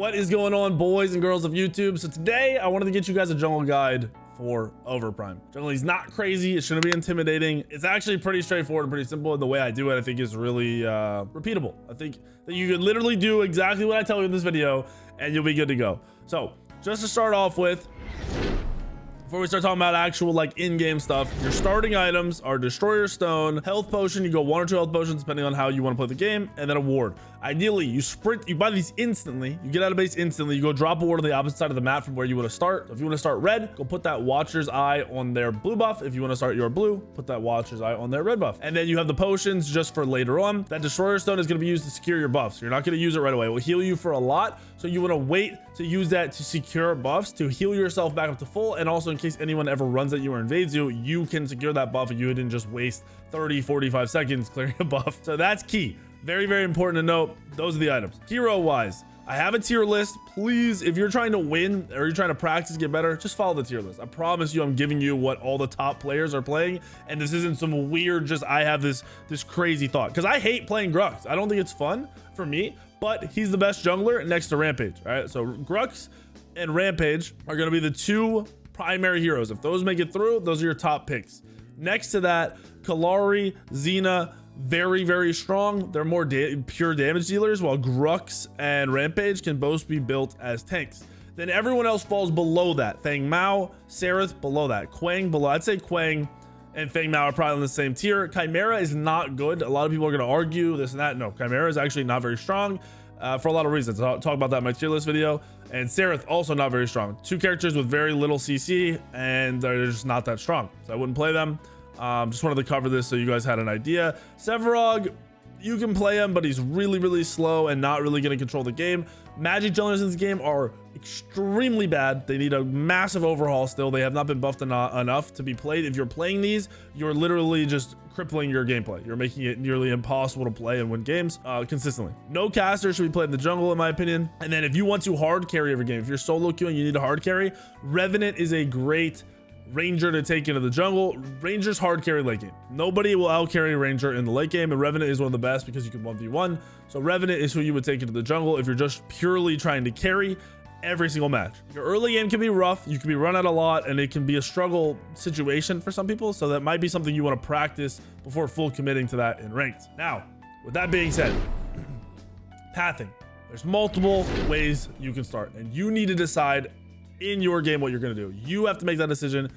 What is going on, boys and girls of YouTube? So today I wanted to get you guys a jungle guide for Overprime. Jungle is not crazy. It shouldn't be intimidating. It's actually pretty straightforward and pretty simple. And the way I do it, I think is really repeatable. I think that you could literally do exactly what I tell you in this video and you'll be good to go. So just to start off with, before we start talking about actual like in-game stuff, your starting items are Destroyer Stone, Health Potion. You go 1 or 2 Health Potions depending on how you want to play the game, and then a ward. Ideally, you sprint, you buy these instantly, you get out of base instantly, you go drop a ward on the opposite side of the map from where you want to start. So if you want to start red, go put that Watcher's Eye on their blue buff. If you want to start your blue, put that Watcher's Eye on their red buff. And then you have the potions just for later on. That Destroyer Stone is going to be used to secure your buffs. You're not going to use it right away. It will heal you for a lot. So you want to wait to use that to secure buffs, to heal yourself back up to full. And also in case anyone ever runs at you or invades you, you can secure that buff and you didn't just waste 30-45 seconds clearing a buff. So that's key. Very, very important to note. Those are the items. Hero wise, I have a tier list. Please, if you're trying to win or you're trying to practice, get better, just follow the tier list. I promise you, I'm giving you what all the top players are playing. And this isn't some weird, just I have this crazy thought, because I hate playing Grux. I don't think it's fun for me, but he's the best jungler next to Rampage. All right, so Grux and Rampage are going to be the 2 primary heroes. If those make it through, those are your top picks. Next to that, Kalari, Xena, very, very strong. They're more pure damage dealers, while Grux and Rampage can both be built as tanks. Then everyone else falls below that. Fang Mao, Sereth below that. Quang below. I'd say Quang and Fang Mao are probably in the same tier. Chimera is not good. A lot of people are going to argue this and that. No, Chimera is actually not very strong for a lot of reasons. I'll talk about that in my tier list video. And Sereth also not very strong. 2 characters with very little CC, and they're just not that strong. So I wouldn't play them. Just wanted to cover this so you guys had an idea. Sevarog, you can play him, but he's really, really slow and not really going to control the game. Magic junglers in this game are extremely bad. They need a massive overhaul still. They have not been buffed enough to be played. If you're playing these, you're literally just crippling your gameplay. You're making it nearly impossible to play and win games consistently. No caster should be played in the jungle, in my opinion. And then if you want to hard carry every game, if you're solo queuing, you need a hard carry. Revenant is a great Ranger to take into the jungle. Ranger's hard carry late game. Nobody will out carry Ranger in the late game, and Revenant is one of the best because you can 1v1. So Revenant is who you would take into the jungle if you're just purely trying to carry every single match. Your early game can be rough. You can be run out a lot, and it can be a struggle situation for some people. So that might be something you want to practice before full committing to that in ranked. Now, with that being said, pathing. There's multiple ways you can start, and you need to decide in your game what you're going to do. You have to make that decision.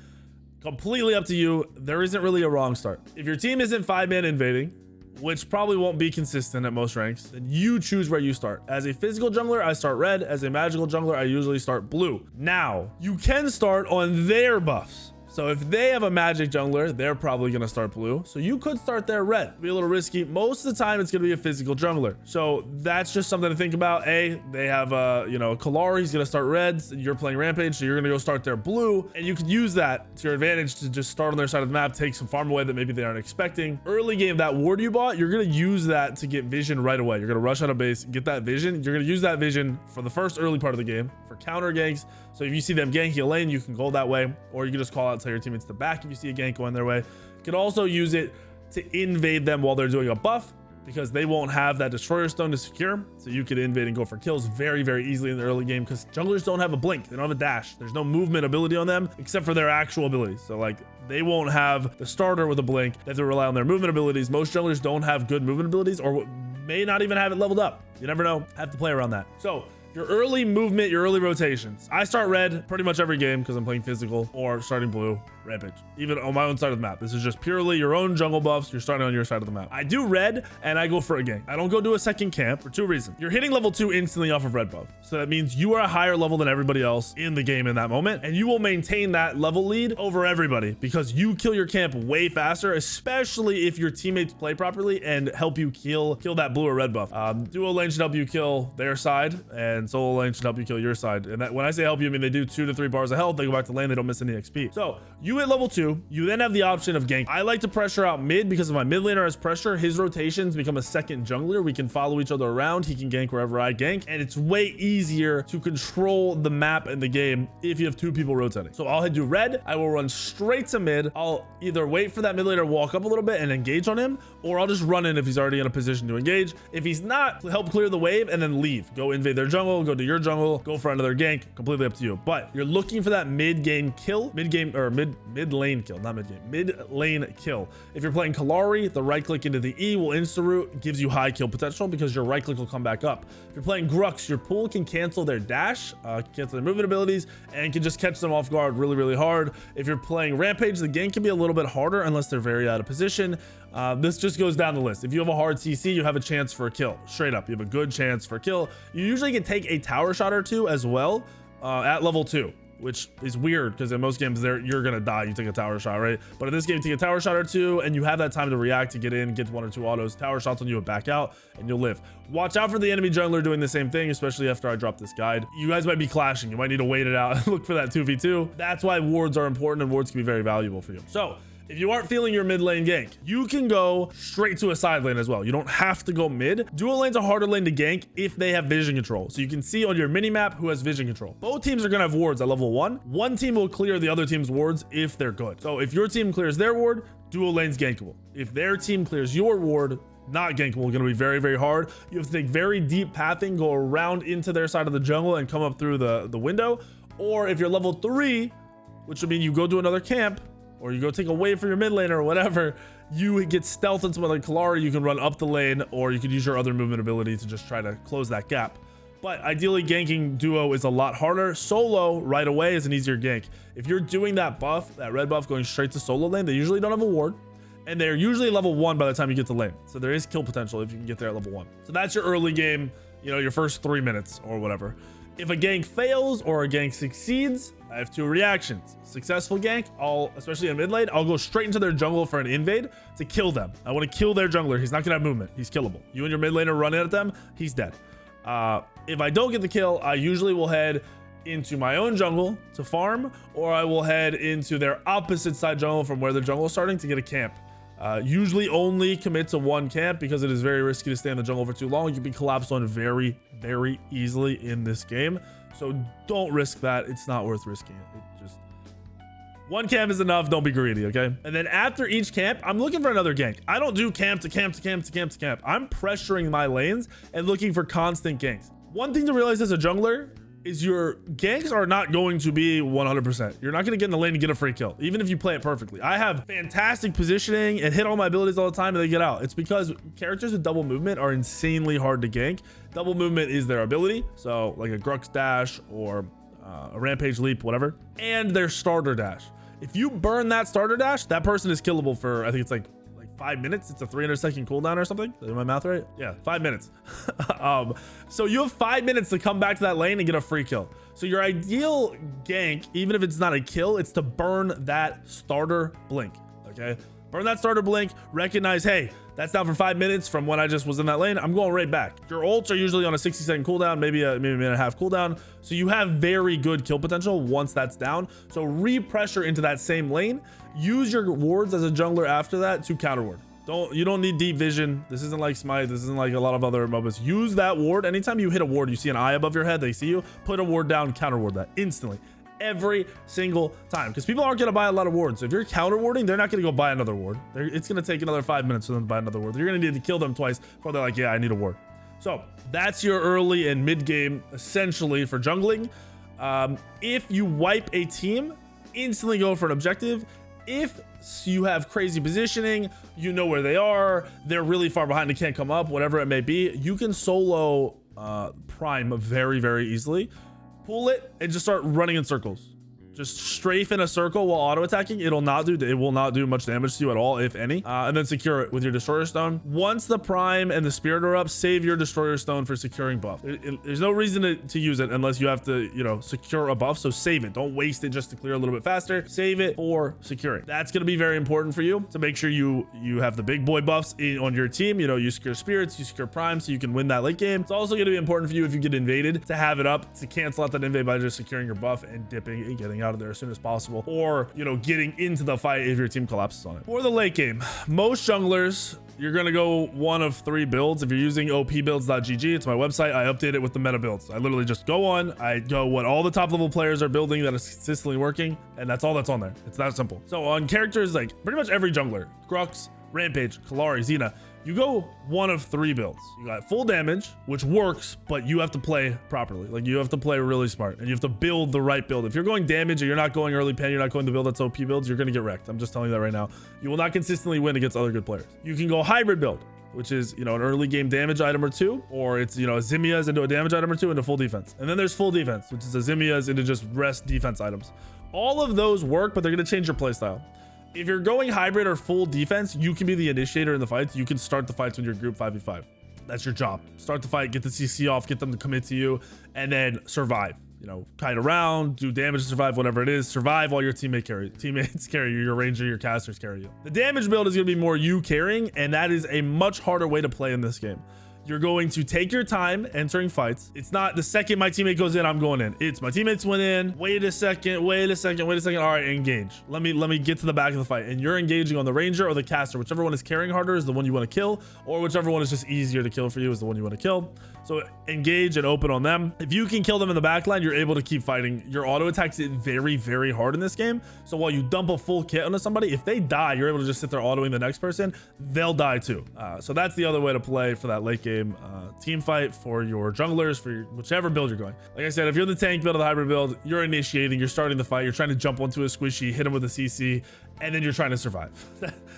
Completely up to you. There isn't really a wrong start. If your team isn't 5-man invading, which probably won't be consistent at most ranks, then you choose where you start. As a physical jungler, I start red. As a magical jungler, I usually start blue. Now, you can start on their buffs. So if they have a magic jungler, they're probably going to start blue. So you could start their red. Be a little risky. Most of the time, it's going to be a physical jungler. So that's just something to think about. They have Kalari. He's going to start reds. You're playing Rampage, so you're going to go start their blue. And you could use that to your advantage to just start on their side of the map, take some farm away that maybe they aren't expecting. Early game, that ward you bought, you're going to use that to get vision right away. You're going to rush out of base, get that vision. You're going to use that vision for the first early part of the game for counter ganks. So if you see them ganking a lane, you can go that way, or you can just call out, tell your teammates to back if you see a gank going their way. You can also use it to invade them while they're doing a buff, because they won't have that Destroyer Stone to secure. So you could invade and go for kills very, very easily in the early game, because junglers don't have a blink. They don't have a dash. There's no movement ability on them except for their actual abilities. So like they won't have the starter with a blink. They have to rely on their movement abilities. Most junglers don't have good movement abilities, or may not even have it leveled up. You never know. Have to play around that. So your early movement, your early rotations. I start red pretty much every game because I'm playing physical, or starting blue, Rampage. Even on my own side of the map. This is just purely your own jungle buffs. You're starting on your side of the map. I do red and I go for a gank. I don't go do a second camp for 2 reasons. You're hitting level 2 instantly off of red buff. So that means you are a higher level than everybody else in the game in that moment. And you will maintain that level lead over everybody because you kill your camp way faster, especially if your teammates play properly and help you kill that blue or red buff. Duo lane should help you kill their side, and solo lane should help you kill your side. And that, when I say help you, I mean they do 2 to 3 bars of health. They go back to lane. They don't miss any XP. So you you hit level 2, you then have the option of gank. I like to pressure out mid because if my mid laner has pressure, his rotations become a second jungler. We can follow each other around. He can gank wherever I gank, and it's way easier to control the map and the game if you have 2 people rotating. So I'll head to red. I will run straight to mid. I'll either wait for that mid laner to walk up a little bit and engage on him, or I'll just run in if he's already in a position to engage. If he's not, help clear the wave and then leave. Go invade their jungle, go to your jungle, go for another gank. Completely up to you. But you're looking for that mid-game kill, mid-game or mid-lane kill, not mid-game, mid-lane kill. If you're playing Kalari, the right click into the E will insta-root, gives you high kill potential because your right click will come back up. If you're playing Grux, your pool can cancel their dash, cancel their movement abilities, and can just catch them off guard really, really hard. If you're playing Rampage, the gank can be a little bit harder unless they're very out of position. This just goes down the list. If you have a hard CC, you have a chance for a kill. Straight up, you have a good chance for a kill. You usually can take a tower shot or 2 as well at level 2, which is weird because in most games you're gonna die. You take a tower shot, right? But in this game, you take a tower shot or 2, and you have that time to react, to get in, get 1 or 2 autos, tower shots on you, and back out, and you'll live. Watch out for the enemy jungler doing the same thing, especially after I drop this guide. You guys might be clashing. You might need to wait it out and look for that 2v2. That's why wards are important, and wards can be very valuable for you. So if you aren't feeling your mid lane gank, you can go straight to a side lane as well. You don't have to go mid. Dual lane's a harder lane to gank if they have vision control. So you can see on your mini map who has vision control. Both teams are gonna have wards at level 1. One team will clear the other team's wards if they're good. So if your team clears their ward, dual lane's gankable. If their team clears your ward, not gankable, gonna be very, very hard. You have to take very deep pathing, go around into their side of the jungle and come up through the window. Or if you're level 3, which would mean you go to another camp, or you go take a wave for your mid laner or whatever, you get stealth into something like Kalari, you can run up the lane, or you could use your other movement ability to just try to close that gap. But ideally, ganking duo is a lot harder. Solo right away is an easier gank. If you're doing that buff, that red buff going straight to solo lane, they usually don't have a ward, and they're usually level 1 by the time you get to lane. So there is kill potential if you can get there at level 1. So that's your early game, you know, your first 3 minutes or whatever. If a gank fails or a gank succeeds, I have 2 reactions. Successful gank, especially in mid lane, I'll go straight into their jungle for an invade to kill them. I want to kill their jungler. He's not gonna have movement. He's killable. You and your mid laner run in at them, he's dead. If I don't get the kill, I usually will head into my own jungle to farm, or I will head into their opposite side jungle from where the jungle is starting to get a camp. Usually only commit to 1 camp because it is very risky to stay in the jungle for too long. You can be collapsed on very, very easily in this game. So don't risk that. It's not worth risking it. Just 1 camp is enough. Don't be greedy, okay? And then after each camp, I'm looking for another gank. I don't do camp to camp to camp to camp to camp. I'm pressuring my lanes and looking for constant ganks. One thing to realize as a jungler is your ganks are not going to be 100%. You're not going to get in the lane and get a free kill, even if you play it perfectly. I have fantastic positioning and hit all my abilities all the time and they get out. It's because characters with double movement are insanely hard to gank. Double movement is their ability. So like a Grux dash or a Rampage leap, whatever, and their starter dash. If you burn that starter dash, that person is killable for, I think it's like 5 minutes. It's a 300-second cooldown or something. Is my math right? Yeah, 5 minutes. So you have 5 minutes to come back to that lane and get a free kill. So your ideal gank, even if it's not a kill, it's to burn that starter blink. Okay, burn that starter blink. Recognize, hey, that's down for 5 minutes from when I just was in that lane. I'm going right back. Your ults are usually on a 60-second cooldown, maybe a minute and a half cooldown. So you have very good kill potential once that's down. So re-pressure into that same lane. Use your wards as a jungler after that to counter ward. You don't need deep vision. This isn't like Smite. This isn't like a lot of other MOBAs. Use that ward. Anytime you hit a ward, you see an eye above your head, they see you, put a ward down, counter ward that instantly. Every single time, because people aren't going to buy a lot of wards. So if you're counter warding, they're not going to go buy another ward. It's going to take another 5 minutes for them to buy another ward. You're going to need to kill them twice before they're like, yeah, I need a ward. So that's your early and mid game essentially for jungling. If you wipe a team, instantly go for an objective. If you have crazy positioning, you know where they are, they're really far behind, they can't come up, whatever it may be, you can solo prime very, very easily. Pull it and just start running in circles. Just strafe in a circle while auto attacking. It will not do much damage to you at all, if any. And then secure it with your destroyer stone. Once the prime and the spirit are up, save your destroyer stone for securing buff. There's no reason to use it unless you have to, you know, secure a buff. So save it. Don't waste it just to clear a little bit faster. Save it for securing. That's going to be very important for you to make sure you have the big boy buffs on your team. You know, you secure spirits, you secure prime, so you can win that late game. It's also going to be important for you if you get invaded to have it up to cancel out that invade by just securing your buff and dipping and getting out. out of there as soon as possible, or, you know, getting into the fight if your team collapses on it. For the late game, most junglers, you're going to go one of 3 builds. If you're using opbuilds.gg, it's my website. I update it with the meta builds. I literally just go on, I go what all the top level players are building that is consistently working, and that's all that's on there. It's that simple. So on characters, like pretty much every jungler, Grux, Rampage, Kalari, Xena, you go one of 3 builds. You got full damage, which works, but you have to play properly. Like you have to play really smart and you have to build the right build. If you're going damage and you're not going early pen, you're not going to build that's OP builds, you're going to get wrecked. I'm just telling you that right now. You will not consistently win against other good players. You can go hybrid build, which is, you know, an early game damage item or 2, or it's, you know, Zimias into a damage item or 2 into full defense. And then there's full defense, which is a Zimias into just rest defense items. All of those work, but they're going to change your playstyle. If you're going hybrid or full defense, you can be the initiator in the fights. You can start the fights with your group 5v5. That's your job. Start the fight, get the CC off, get them to commit to you, and then survive. You know, kite around, do damage to survive, whatever it is. Survive while your teammates carry you, your ranger, your casters carry you. The damage build is going to be more you carrying, and that is a much harder way to play in this game. You're going to take your time entering fights. It's not the second my teammate goes in, I'm going in. It's my teammates went in. Wait a second. All right, engage. Let me get to the back of the fight. And you're engaging on the ranger or the caster. Whichever one is carrying harder is the one you want to kill, or whichever one is just easier to kill for you is the one you want to kill. So engage and open on them. If you can kill them in the backline, you're able to keep fighting. Your auto attacks hit very, very hard in this game. So while you dump a full kit onto somebody, if they die, you're able to just sit there autoing the next person. They'll die too. So that's the other way to play for that late game team fight for your junglers, for whichever build you're going. Like I said, if you're the tank build or the hybrid build, you're initiating, you're starting the fight, you're trying to jump onto a squishy, hit him with a CC, and then you're trying to survive.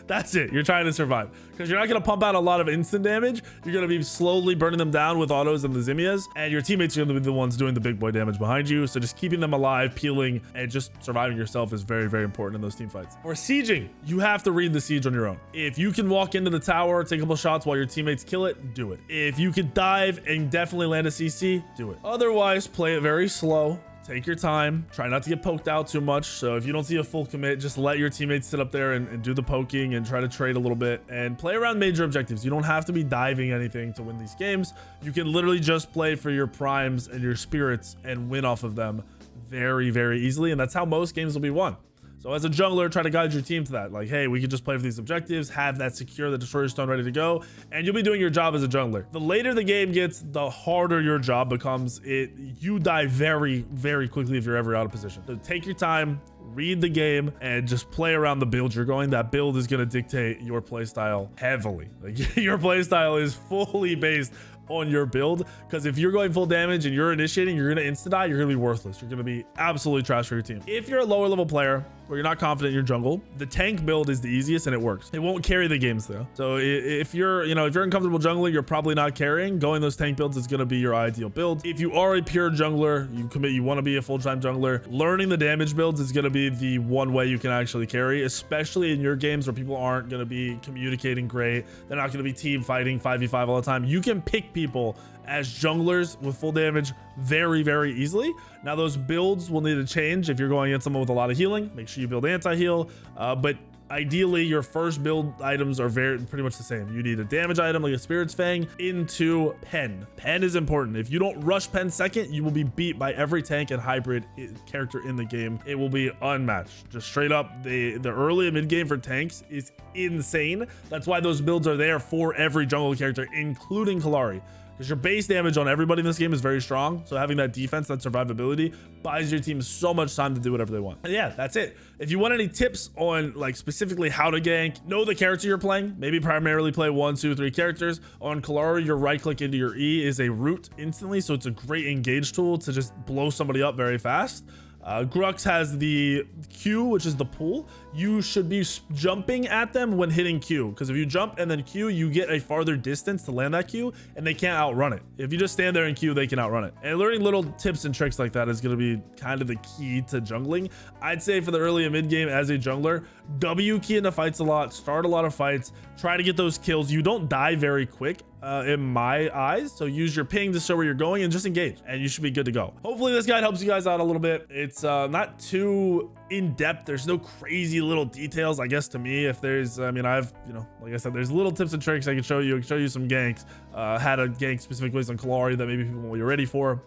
That's it. You're trying to survive because you're not going to pump out a lot of instant damage. You're going to be slowly burning them down with autos and the Zimias, and your teammates are going to be the ones doing the big boy damage behind you. So just keeping them alive, peeling, and just surviving yourself is very, very important in those team fights. For sieging, you have to read the siege on your own. If you can walk into the tower, take a couple shots while your teammates kill it, do it. If you can dive and definitely land a CC, do it. Otherwise, play it very slow. Take your time. Try not to get poked out too much. So if you don't see a full commit, just let your teammates sit up there and do the poking and try to trade a little bit and play around major objectives. You don't have to be diving anything to win these games. You can literally just play for your primes and your spirits and win off of them very, very easily. And that's how most games will be won. So as a jungler, try to guide your team to that. Like, hey, we could just play for these objectives, have that secure, the destroyer stone ready to go, and you'll be doing your job as a jungler. The later the game gets, the harder your job becomes. You die very, very quickly if you're ever out of position. So take your time, read the game, and just play around the build you're going. That build is going to dictate your playstyle heavily. Like, your playstyle is fully based on your build, because if you're going full damage and you're initiating, you're going to insta die, you're going to be worthless. You're going to be absolutely trash for your team. If you're a lower level player where you're not confident in your jungle, the tank build is the easiest and it works. It won't carry the games though. So if you're uncomfortable jungling, you're probably not carrying. Going those tank builds is going to be your ideal build. If you are a pure jungler, you want to be a full-time jungler, learning the damage builds is going to be the one way you can actually carry, especially in your games where people aren't going to be communicating great. They're not going to be team fighting 5v5 all the time. You can pick people as junglers with full damage very, very easily. Now those builds will need to change. If you're going against someone with a lot of healing, make sure you build anti-heal, but ideally your first build items are pretty much the same. You need a damage item like a Spirit's Fang into pen. Pen is important. If you don't rush pen second, you will be beat by every tank and hybrid character in the game. It will be unmatched. Just straight up, the early and mid game for tanks is insane. That's why those builds are there for every jungle character, including Kalari. Because your base damage on everybody in this game is very strong. So having that defense, that survivability buys your team so much time to do whatever they want. And yeah, that's it. If you want any tips on like specifically how to gank, know the character you're playing. Maybe primarily play 1, 2, 3 characters. On Kalari, your right click into your E is a root instantly. So it's a great engage tool to just blow somebody up very fast. Grux has the Q, which is the pull. You should be jumping at them when hitting Q, because if you jump and then Q, you get a farther distance to land that Q, and they can't outrun it. If you just stand there and Q, they can outrun it. And learning little tips and tricks like that is going to be kind of the key to jungling. I'd say for the early and mid game as a jungler, W key into fights a lot, start a lot of fights, try to get those kills. You don't die very quick in my eyes, so use your ping to show where you're going and just engage, and you should be good to go. Hopefully this guide helps you guys out a little bit. It's not too in-depth. There's no crazy little details, I guess, to me. If there's, I mean, I've, like I said, there's little tips and tricks I can show you. I can show you some ganks, had a gank specific ways on Kalari that maybe people will be ready for.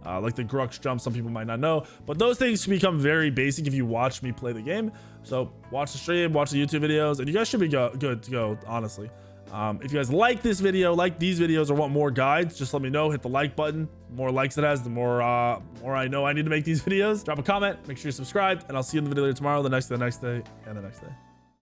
like the Grux jump. Some people might not know, but those things can become very basic if you watch me play the game. So watch the stream, watch the YouTube videos, and you guys should be good to go, honestly. If you guys like this video, like these videos, or want more guides, just let me know. Hit the like button. The more likes it has, the more I know I need to make these videos. Drop a comment, make sure you're subscribed, and I'll see you in the video tomorrow, the next day, and the next day.